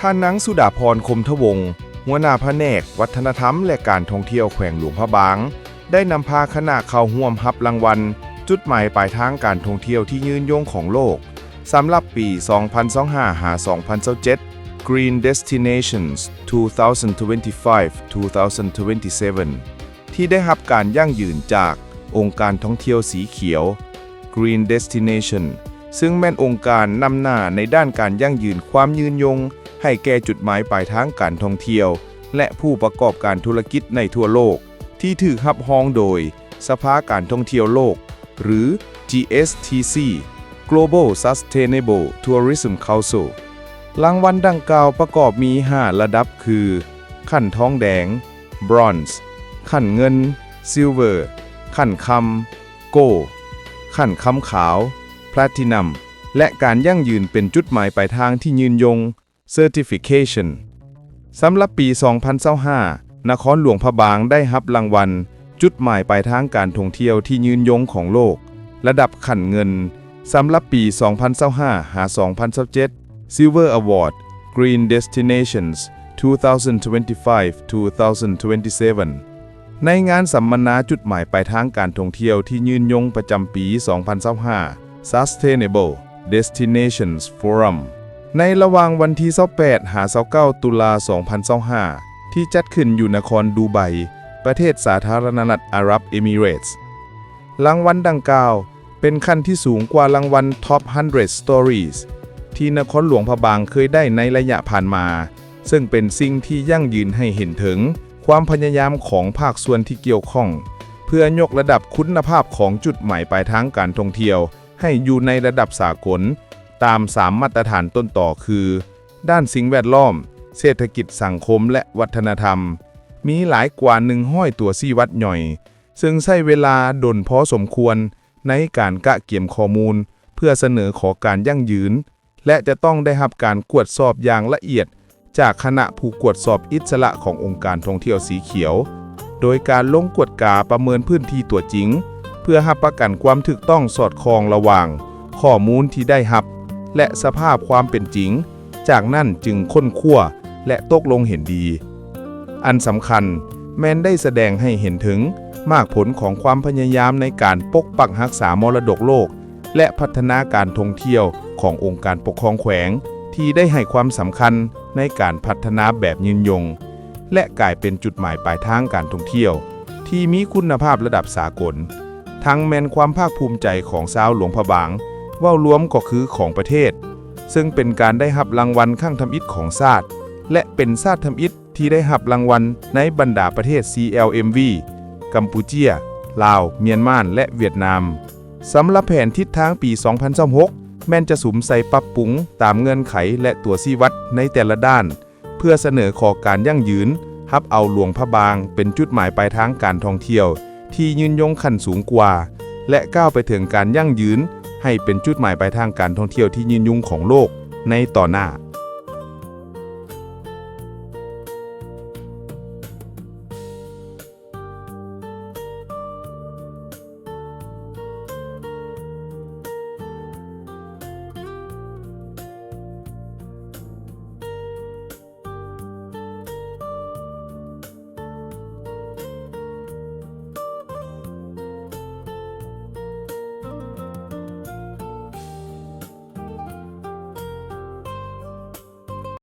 ท่านนางสุดาพรคมทวงศ์หัวหน้าแผนกวัฒนธรรมและการท่องเที่ยวแขวงหลวงพระบางได้นำพาคณะเข้าร่วมรับรางวัลจุดหมายปลายทางการท่องเที่ยวที่ยืนยงของโลกสำหรับปี 2025-2027 Green Destinations 2025-2027 ที่ได้รับการยั่งยืนจากองค์การท่องเที่ยวสีเขียว Green Destination ซึ่งแม่นองค์การนำหน้าในด้านการยั่งยืนความยืนยงให้แก่จุดหมายปลายทางการท่องเที่ยวและผู้ประกอบการธุรกิจในทั่วโลกที่ถูกรับรองโดยสภาการท่องเที่ยวโลกหรือ GSTC Global Sustainable Tourism Council รางวัลดังกล่าวประกอบมี5ระดับคือขั้นทองแดง Bronze ขั้นเงิน Silver ขั้นคำ Gold ขั้นคำขาว Platinum และการยั่งยืนเป็นจุดหมายปลายทางที่ยืนยง Certification สำหรับปี 2025 นครหลวงพระบางได้รับรางวัลจุดหมายปลายทางการท่องเที่ยวที่ยืนยงของโลกระดับขั้นเงินสำหรับปี 2025-2027 Silver Award Green Destinations 2025-2027 ในงานสัมมนาจุดหมายปลายทางการท่องเที่ยวที่ยืนยงประจำปี 2025 Sustainable Destinations Forum ในระหว่างวันที่ 28-29 ตุลา 2025 ที่จัดขึ้นอยู่นครดูไบประเทศสาธารณรัฐอาหรับเอมิเรตส์รางวัลดังกล่าวเป็นขั้นที่สูงกว่ารางวัล Top 100 Stories ที่นครหลวงพระบางเคยได้ในระยะผ่านมาซึ่งเป็นสิ่งที่ยั่งยืนให้เห็นถึงความพยายามของภาคส่วนที่เกี่ยวข้องเพื่อยกระดับคุณภาพของจุดหมายปลายทางการท่องเที่ยวให้อยู่ในระดับสากลตาม3มาตรฐานต้นต่อคือด้านสิ่งแวดล้อมเศรษฐกิจสังคมและวัฒนธรรมมีหลายกว่า100ตัวชี้วัดย่อยซึ่งใช้เวลาดนพอสมควรในการกะเก็บข้อมูลเพื่อเสนอขอการยั่งยืนและจะต้องได้รับการกวดสอบอย่างละเอียดจากคณะผู้กวดสอบอิสระขององค์การท่องเที่ยวสีเขียวโดยการลงกวดกาประเมินพื้นที่ตัวจริงเพื่อรับประกันความถูกต้องสอดคล้องระหว่างข้อมูลที่ได้รับและสภาพความเป็นจริงจากนั้นจึงค้นคว้าและตกลงเห็นดีอันสำคัญแม้นได้แสดงให้เห็นถึงมากผลของความพยายามในการปกปักรักษามรดกโลกและพัฒนาการท่องเที่ยวขององค์การปกครองแขวงที่ได้ให้ความสำคัญในการพัฒนาแบบยืนยงและกลายเป็นจุดหมายปลายทางการท่องเที่ยวที่มีคุณภาพระดับสากลทั้งแม้นความภาคภูมิใจของชาวหลวงพระบางเว้ารวมก็คือของประเทศซึ่งเป็นการได้รับรางวัลข้างทำอิฐของชาติและเป็นชาติทำอิฐที่ได้รับรางวัลในบรรดาประเทศ CLMV กัมพูเชียลาวเมียนมาและเวียดนามสำหรับแผนทิศทางปี 2026 แม้นจะสุมใส่ปรับปรุงตามเงื่อนไขและตัวชี้วัดในแต่ละด้านเพื่อเสนอขอการยั่งยืนรับเอาหลวงพระบางเป็นจุดหมายปลายทางการท่องเที่ยวที่ยืนยงขั้นสูงกว่าและก้าวไปถึงการยั่งยืนให้เป็นจุดหมายปลายทางการท่องเที่ยวที่ยืนยงของโลกในต่อหน้า